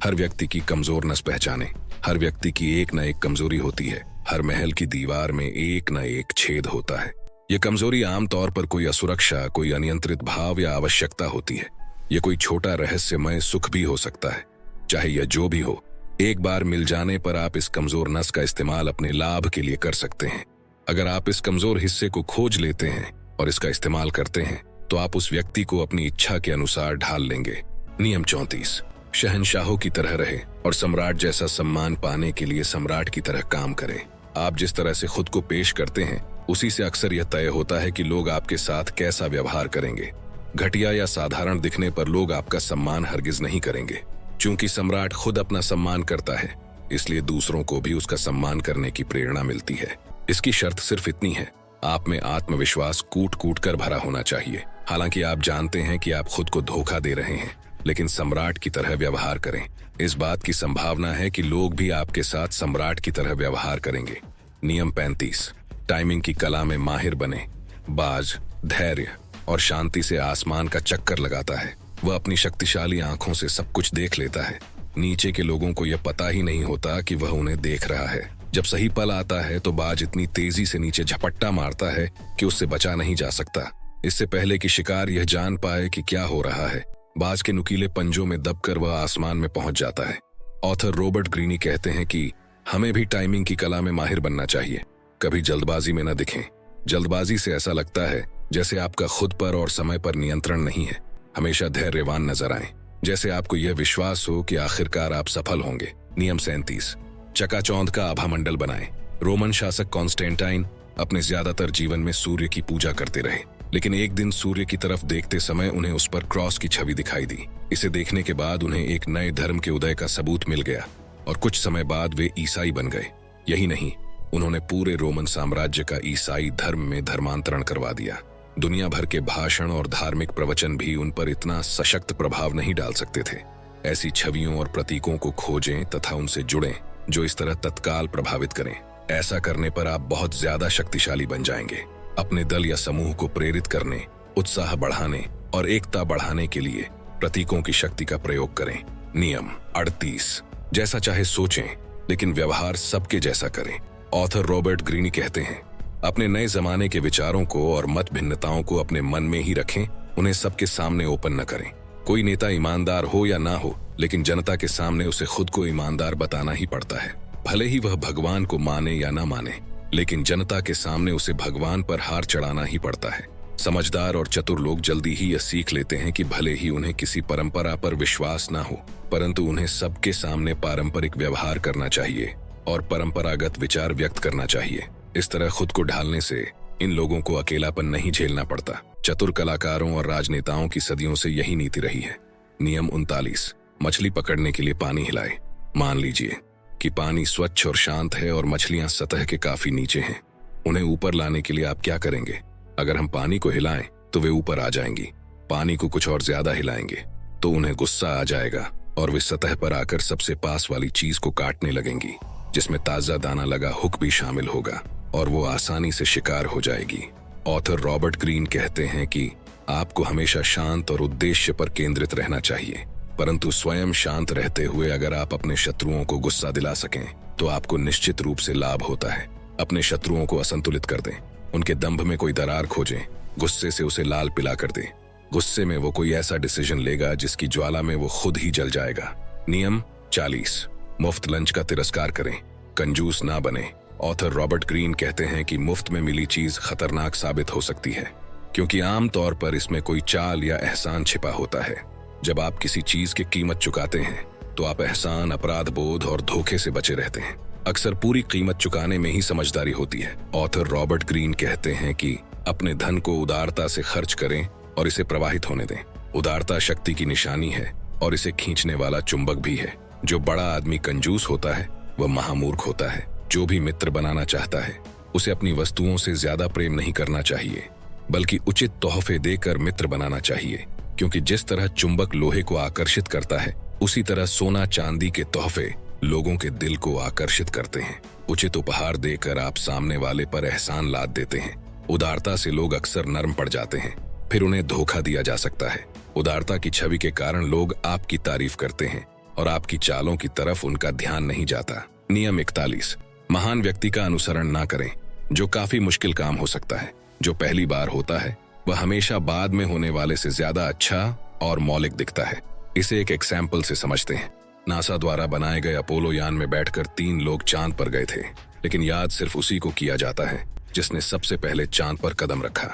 हर व्यक्ति की कमजोर नस पहचाने। हर व्यक्ति की एक न एक कमजोरी होती है। हर महल की दीवार में एक न एक छेद होता है। ये कमजोरी आमतौर पर कोई असुरक्षा, कोई अनियंत्रित भाव या आवश्यकता होती है। ये कोई छोटा रहस्यमय सुख भी हो सकता है। चाहे यह जो भी हो, एक बार मिल जाने पर आप इस कमजोर नस का इस्तेमाल अपने लाभ के लिए कर सकते हैं। अगर आप इस कमजोर हिस्से को खोज लेते हैं और इसका इस्तेमाल करते हैं तो आप उस व्यक्ति को अपनी इच्छा के अनुसार ढाल लेंगे। नियम 34, शहंशाहों की तरह रहे और सम्राट जैसा सम्मान पाने के लिए सम्राट की तरह काम करें। आप जिस तरह से खुद को पेश करते हैं, उसी से अक्सर यह तय होता है कि लोग आपके साथ कैसा व्यवहार करेंगे। घटिया या साधारण दिखने पर लोग आपका सम्मान हरगिज नहीं करेंगे। चूंकि सम्राट खुद अपना सम्मान करता है, इसलिए दूसरों को भी उसका सम्मान करने की प्रेरणा मिलती है। इसकी शर्त सिर्फ इतनी है, आप में आत्मविश्वास कूट कूट कर भरा होना चाहिए। हालांकि आप जानते हैं कि आप खुद को धोखा दे रहे हैं, लेकिन सम्राट की तरह व्यवहार करें। इस बात की संभावना है कि लोग भी आपके साथ सम्राट की तरह व्यवहार करेंगे। नियम 35, टाइमिंग की कला में माहिर बने। बाज धैर्य और शांति से आसमान का चक्कर लगाता है। वह अपनी शक्तिशाली आंखों से सब कुछ देख लेता है। नीचे के लोगों को यह पता ही नहीं होता कि वह उन्हें देख रहा है। जब सही पल आता है तो बाज इतनी तेजी से नीचे झपट्टा मारता है कि उससे बचा नहीं जा सकता। इससे पहले कि शिकार यह जान पाए कि क्या हो रहा है, बाज के नुकीले पंजों में दबकर वह आसमान में पहुंच जाता है। ऑथर रॉबर्ट ग्रीनी कहते हैं कि हमें भी टाइमिंग की कला में माहिर बनना चाहिए। कभी जल्दबाजी में न दिखें। जल्दबाजी से ऐसा लगता है जैसे आपका खुद पर और समय पर नियंत्रण नहीं है। हमेशा धैर्यवान नजर आएं, जैसे आपको यह विश्वास हो कि आखिरकार आप सफल होंगे। नियम 37, चकाचौंध का आभामंडल बनाएं। रोमन शासक कॉन्स्टेंटाइन अपने ज्यादातर जीवन में सूर्य की पूजा करते रहे, लेकिन एक दिन सूर्य की तरफ देखते समय उन्हें उस पर क्रॉस की छवि दिखाई दी। इसे देखने के बाद उन्हें एक नए धर्म के उदय का सबूत मिल गया और कुछ समय बाद वे ईसाई बन गए। यही नहीं, उन्होंने पूरे रोमन साम्राज्य का ईसाई धर्म में धर्मांतरण करवा दिया। दुनिया भर के भाषण और धार्मिक प्रवचन भी उन पर इतना सशक्त प्रभाव नहीं डाल सकते थे। ऐसी छवियों और प्रतीकों को खोजें तथा उनसे जुड़ें जो इस तरह तत्काल प्रभावित करें। ऐसा करने पर आप बहुत ज्यादा शक्तिशाली बन जाएंगे। अपने दल या समूह को प्रेरित करने, उत्साह बढ़ाने और एकता बढ़ाने के लिए प्रतीकों की शक्ति का प्रयोग करें। नियम 38, जैसा चाहे सोचें लेकिन व्यवहार सबके जैसा करें। ऑथर रॉबर्ट ग्रीनी कहते हैं, अपने नए जमाने के विचारों को और मत भिन्नताओं को अपने मन में ही रखें, उन्हें सबके सामने ओपन न करें। कोई नेता ईमानदार हो या ना हो, लेकिन जनता के सामने उसे खुद को ईमानदार बताना ही पड़ता है। भले ही वह भगवान को माने या ना माने, लेकिन जनता के सामने उसे भगवान पर हार चढ़ाना ही पड़ता है। समझदार और चतुर लोग जल्दी ही यह सीख लेते हैं कि भले ही उन्हें किसी परंपरा पर विश्वास ना हो, परंतु उन्हें सबके सामने पारंपरिक व्यवहार करना चाहिए और परंपरागत विचार व्यक्त करना चाहिए। इस तरह खुद को ढालने से इन लोगों को अकेलापन नहीं झेलना पड़ता। चतुर कलाकारों और राजनेताओं की सदियों से यही नीति रही है। नियम 39, मछली पकड़ने के लिए पानी हिलाए। मान लीजिए कि पानी स्वच्छ और शांत है और मछलियां सतह के काफी नीचे हैं। उन्हें ऊपर लाने के लिए आप क्या करेंगे? अगर हम पानी को हिलाएं तो वे ऊपर आ जाएंगी। पानी को कुछ और ज्यादा हिलाएंगे तो उन्हें गुस्सा आ जाएगा और वे सतह पर आकर सबसे पास वाली चीज को काटने लगेंगी, जिसमें ताजा दाना लगा हुक भी शामिल होगा और वो आसानी से शिकार हो जाएगी। ऑथर रॉबर्ट ग्रीन कहते हैं कि आपको हमेशा शांत और उद्देश्य पर केंद्रित रहना चाहिए, परंतु स्वयं शांत रहते हुए अगर आप अपने शत्रुओं को गुस्सा दिला सकें तो आपको निश्चित रूप से लाभ होता है। अपने शत्रुओं को असंतुलित कर दें, उनके दंभ में कोई दरार खोजें, गुस्से से उसे लाल पिला कर दें। गुस्से में वो कोई ऐसा डिसीजन लेगा जिसकी ज्वाला में वो खुद ही जल जाएगा। नियम 40, मुफ्त लंच का तिरस्कार करें, कंजूस ना बने। ऑथर रॉबर्ट ग्रीन कहते हैं कि मुफ्त में मिली चीज खतरनाक साबित हो सकती है, क्योंकि आमतौर पर इसमें कोई चाल या एहसान छिपा होता है। जब आप किसी चीज की कीमत चुकाते हैं तो आप एहसान, अपराध बोध और धोखे से बचे रहते हैं। अक्सर पूरी कीमत चुकाने में ही समझदारी होती है। ऑथर रॉबर्ट ग्रीन कहते हैं कि अपने धन को उदारता से खर्च करें और इसे प्रवाहित होने दें। उदारता शक्ति की निशानी है और इसे खींचने वाला चुंबक भी है। जो बड़ा आदमी कंजूस होता है वह महामूर्ख होता है। जो भी मित्र बनाना चाहता है उसे अपनी वस्तुओं से ज्यादा प्रेम नहीं करना चाहिए, बल्कि उचित तोहफे देकर मित्र बनाना चाहिए, क्योंकि जिस तरह चुंबक लोहे को आकर्षित करता है, उसी तरह सोना चांदी के तोहफे लोगों के दिल को आकर्षित करते हैं। उचित उपहार देकर आप सामने वाले पर एहसान लाद देते हैं। उदारता से लोग अक्सर नर्म पड़ जाते हैं, फिर उन्हें धोखा दिया जा सकता है। उदारता की छवि के कारण लोग आपकी तारीफ करते हैं और आपकी चालों की तरफ उनका ध्यान नहीं जाता। नियम 41, महान व्यक्ति का अनुसरण ना करें, जो काफी मुश्किल काम हो सकता है। जो पहली बार होता है वह हमेशा बाद में होने वाले से ज्यादा अच्छा और मौलिक दिखता है। इसे एक एग्जाम्पल से समझते हैं। नासा द्वारा बनाए गए अपोलो यान में बैठकर 3 लोग चांद पर गए थे, लेकिन याद सिर्फ उसी को किया जाता है जिसने सबसे पहले चांद पर कदम रखा,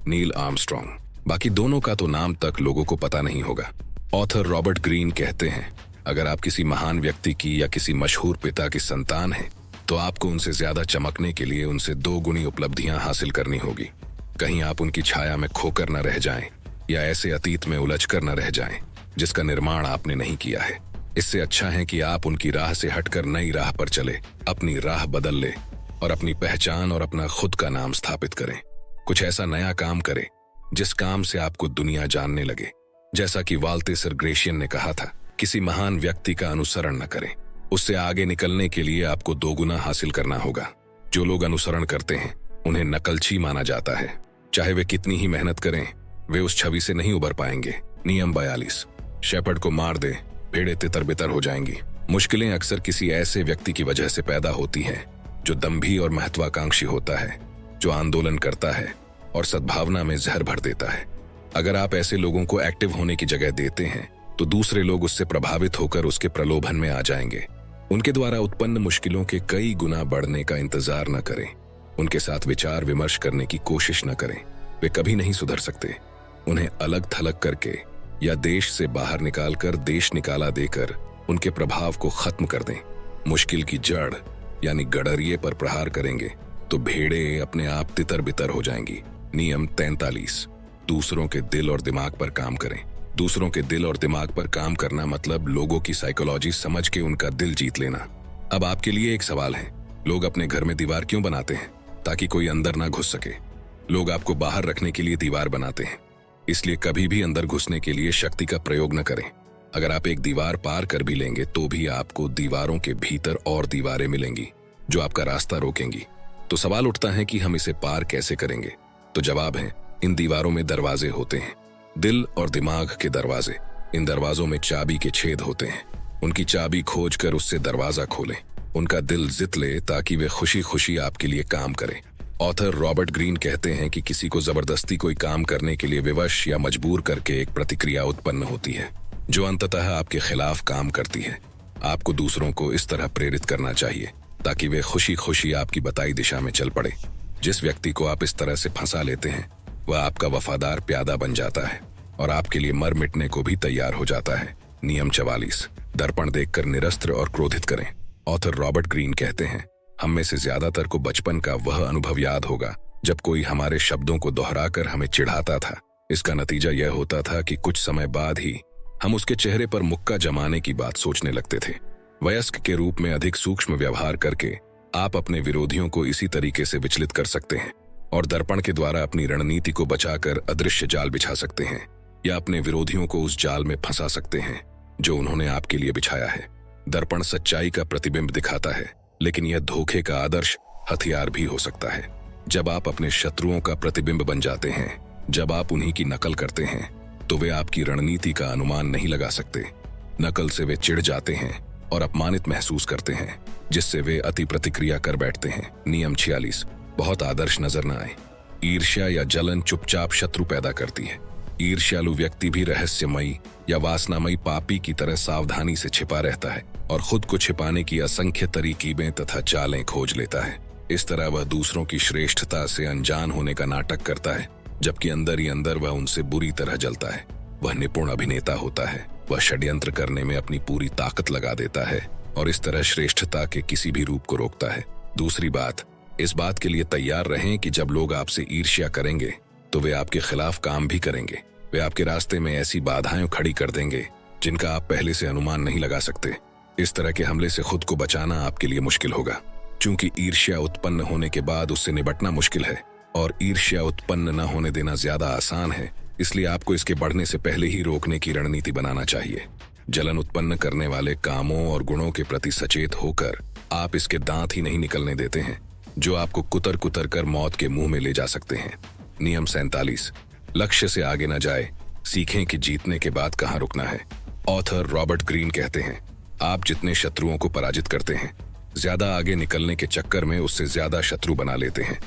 नील आर्मस्ट्रॉन्ग। बाकी दोनों का तो नाम तक लोगों को पता नहीं होगा। ऑथर रॉबर्ट ग्रीन कहते हैं, अगर आप किसी महान व्यक्ति की या किसी मशहूर पिता की संतान हैं, तो आपको उनसे ज्यादा चमकने के लिए उनसे 2 गुनी उपलब्धियां हासिल करनी होगी। कहीं आप उनकी छाया में खोकर न रह जाएं, या ऐसे अतीत में उलझकर न रह जाएं, जिसका निर्माण आपने नहीं किया है। इससे अच्छा है कि आप उनकी राह से हटकर नई राह पर चले, अपनी राह बदल ले और अपनी पहचान और अपना खुद का नाम स्थापित करें। कुछ ऐसा नया काम करें जिस काम से आपको दुनिया जानने लगे। जैसा कि वाल्ते सर ग्रेशियन ने कहा था, किसी महान व्यक्ति का अनुसरण न करें, उससे आगे निकलने के लिए आपको दोगुना हासिल करना होगा। जो लोग अनुसरण करते हैं उन्हें नकलची माना जाता है। चाहे वे कितनी ही मेहनत करें, वे उस छवि से नहीं उबर पाएंगे। नियम 42, शेपर्ड को मार दे, भेड़ें तितर बितर हो जाएंगी। मुश्किलें अक्सर किसी ऐसे व्यक्ति की वजह से पैदा होती हैं जो दंभी और महत्वाकांक्षी होता है, जो आंदोलन करता है और सद्भावना में जहर भर देता है। अगर आप ऐसे लोगों को एक्टिव होने की जगह देते हैं तो दूसरे लोग उससे प्रभावित होकर उसके प्रलोभन में आ जाएंगे। उनके द्वारा उत्पन्न मुश्किलों के कई गुना बढ़ने का इंतजार न करें। उनके साथ विचार विमर्श करने की कोशिश न करें, वे कभी नहीं सुधर सकते। उन्हें अलग थलग करके या देश से बाहर निकालकर देश निकाला देकर उनके प्रभाव को खत्म कर दें। मुश्किल की जड़ यानी गडरिये पर प्रहार करेंगे तो भेड़ें अपने आप तितर बितर हो जाएंगी। नियम 43, दूसरों के दिल और दिमाग पर काम करें। दूसरों के दिल और दिमाग पर काम करना मतलब लोगों की साइकोलॉजी समझ के उनका दिल जीत लेना। अब आपके लिए एक सवाल है, लोग अपने घर में दीवार क्यों बनाते हैं? ताकि कोई अंदर ना घुस सके। लोग आपको बाहर रखने के लिए दीवार बनाते हैं, इसलिए कभी भी अंदर घुसने के लिए शक्ति का प्रयोग न करें। अगर आप एक दीवार पार कर भी लेंगे तो भी आपको दीवारों के भीतर और दीवारें मिलेंगी जो आपका रास्ता रोकेंगी। तो सवाल उठता है कि हम इसे पार कैसे करेंगे? तो जवाब है, इन दीवारों में दरवाजे होते हैं, दिल और दिमाग के दरवाजे। इन दरवाजों में चाबी के छेद होते हैं। उनकी चाबी खोजकर उससे दरवाजा खोलें, उनका दिल जीत ले ताकि वे खुशी खुशी आपके लिए काम करें। ऑथर रॉबर्ट ग्रीन कहते हैं कि किसी को जबरदस्ती कोई काम करने के लिए विवश या मजबूर करके एक प्रतिक्रिया उत्पन्न होती है जो अंततः आपके खिलाफ काम करती है। आपको दूसरों को इस तरह प्रेरित करना चाहिए ताकि वे खुशी खुशी आपकी बताई दिशा में चल पड़े। जिस व्यक्ति को आप इस तरह से फंसा लेते हैं वह आपका वफादार प्यादा बन जाता है और आपके लिए मर मिटने को भी तैयार हो जाता है। नियम 44, दर्पण देखकर निरस्त्र और क्रोधित करें। ऑथर रॉबर्ट ग्रीन कहते हैं, हम में से ज्यादातर को बचपन का वह अनुभव याद होगा जब कोई हमारे शब्दों को दोहराकर हमें चिढ़ाता था। इसका नतीजा यह होता था कि कुछ समय बाद ही हम उसके चेहरे पर मुक्का जमाने की बात सोचने लगते थे। वयस्क के रूप में अधिक सूक्ष्म व्यवहार करके आप अपने विरोधियों को इसी तरीके से विचलित कर सकते हैं और दर्पण के द्वारा अपनी रणनीति को बचाकर अदृश्य जाल बिछा सकते हैं या अपने विरोधियों को उस जाल में फंसा सकते हैं जो उन्होंने आपके लिए बिछाया है। दर्पण सच्चाई का प्रतिबिंब दिखाता है, लेकिन यह धोखे का आदर्श हथियार भी हो सकता है। जब आप अपने शत्रुओं का प्रतिबिंब बन जाते हैं, जब आप उन्हीं की नकल करते हैं, तो वे आपकी रणनीति का अनुमान नहीं लगा सकते। नकल से वे चिढ़ जाते हैं और अपमानित महसूस करते हैं, जिससे वे अति प्रतिक्रिया कर बैठते हैं। नियम 46, बहुत आदर्श नजर न आए। ईर्ष्या या जलन चुपचाप शत्रु पैदा करती है। ईर्ष्यालु व्यक्ति भी रहस्यमयी या वासनामयी पापी की तरह सावधानी से छिपा रहता है और खुद को छिपाने की असंख्य तरकीबें तथा चालें खोज लेता है। इस तरह वह दूसरों की श्रेष्ठता से अनजान होने का नाटक करता है, जबकि अंदर ही अंदर वह उनसे बुरी तरह जलता है। वह निपुण अभिनेता होता है, वह षड्यंत्र करने में अपनी पूरी ताकत लगा देता है और इस तरह श्रेष्ठता के किसी भी रूप को रोकता है। दूसरी बात, इस बात के लिए तैयार रहें कि जब लोग आपसे ईर्ष्या करेंगे तो वे आपके खिलाफ काम भी करेंगे। वे आपके रास्ते में ऐसी बाधाएं खड़ी कर देंगे जिनका आप पहले से अनुमान नहीं लगा सकते। इस तरह के हमले से खुद को बचाना आपके लिए मुश्किल होगा, क्योंकि ईर्ष्या उत्पन्न होने के बाद उससे निपटना मुश्किल है और ईर्ष्या उत्पन्न न होने देना ज्यादा आसान है। इसलिए आपको इसके बढ़ने से पहले ही रोकने की रणनीति बनाना चाहिए। जलन उत्पन्न करने वाले कामों और गुणों के प्रति सचेत होकर आप इसके दांत ही नहीं निकलने देते हैं जो आपको कुतर कुतर कर मौत के मुंह में ले जा सकते हैं। नियम 47, लक्ष्य से आगे न जाए, सीखें कि जीतने के बाद कहां रुकना है। ऑथर रॉबर्ट ग्रीन कहते हैं, आप जितने शत्रुओं को पराजित करते हैं, ज्यादा आगे निकलने के चक्कर में उससे ज्यादा शत्रु बना लेते हैं।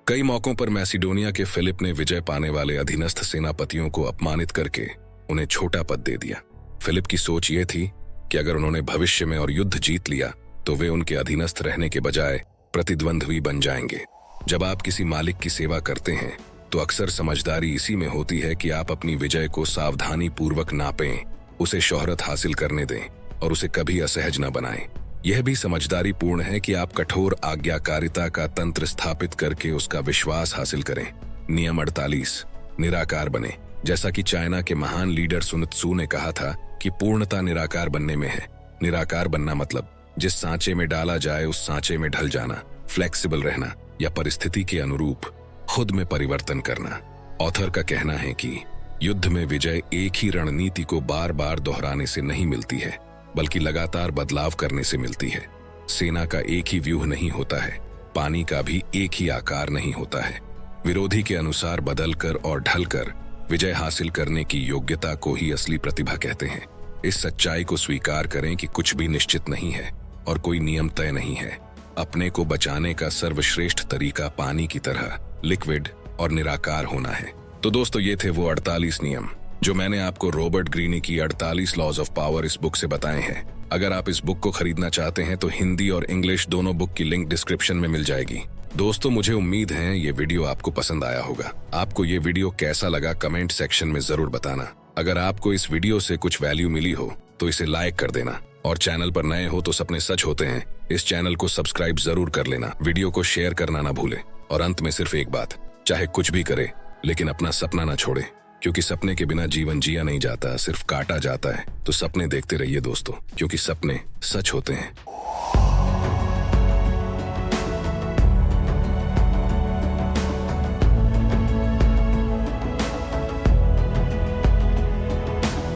कई मौकों पर मैसिडोनिया के फिलिप ने विजय पाने वाले अधीनस्थ सेनापतियों को अपमानित करके उन्हें छोटा पद दे दिया। फिलिप की सोच ये थी कि अगर उन्होंने भविष्य में और युद्ध जीत लिया तो वे उनके अधीनस्थ रहने के बजाय प्रतिद्वंद्वी बन जाएंगे। जब आप किसी मालिक की सेवा करते हैं तो अक्सर समझदारी इसी में होती है कि आप अपनी विजय को सावधानी पूर्वक नापें, उसे शोहरत हासिल करने दें और उसे कभी असहज न बनाएं। यह भी समझदारी पूर्ण है कि आप कठोर आज्ञाकारिता का तंत्र स्थापित करके उसका विश्वास हासिल करें। नियम 48, निराकार बने। जैसा कि चाइना के महान लीडर सुन त्सू ने कहा था कि पूर्णता निराकार बनने में है। निराकार बनना मतलब जिस सांचे में डाला जाए उस सांचे में ढल जाना, फ्लेक्सिबल रहना या परिस्थिति के अनुरूप खुद में परिवर्तन करना। ऑथर का कहना है कि युद्ध में विजय एक ही रणनीति को बार बार दोहराने से नहीं मिलती है, बल्कि लगातार बदलाव करने से मिलती है। सेना का एक ही व्यूह नहीं होता है, पानी का भी एक ही आकार नहीं होता है। विरोधी के अनुसार बदलकर और ढलकर विजय हासिल करने की योग्यता को ही असली प्रतिभा कहते हैं। इस सच्चाई को स्वीकार करें कि कुछ भी निश्चित नहीं है और कोई नियम तय नहीं है। अपने को बचाने का सर्वश्रेष्ठ तरीका पानी की तरह लिक्विड और निराकार होना है। तो दोस्तों, ये थे वो 48 नियम जो मैंने आपको रॉबर्ट ग्रीनी की 48 लॉज ऑफ पावर इस बुक से बताए हैं। अगर आप इस बुक को खरीदना चाहते हैं तो हिंदी और इंग्लिश दोनों बुक की लिंक डिस्क्रिप्शन में मिल जाएगी। दोस्तों, मुझे उम्मीद है ये वीडियो आपको पसंद आया होगा। आपको ये वीडियो कैसा लगा कमेंट सेक्शन में जरूर बताना। अगर आपको इस वीडियो से कुछ वैल्यू मिली हो तो इसे लाइक कर देना, और चैनल पर नए हो तो सपने सच होते हैं इस चैनल को सब्सक्राइब जरूर कर लेना। वीडियो को शेयर करना ना भूले। और अंत में सिर्फ एक बात, चाहे कुछ भी करे लेकिन अपना सपना ना छोड़े, क्योंकि सपने के बिना जीवन जिया नहीं जाता, सिर्फ काटा जाता है। तो सपने देखते रहिए दोस्तों, क्योंकि सपने सच होते हैं।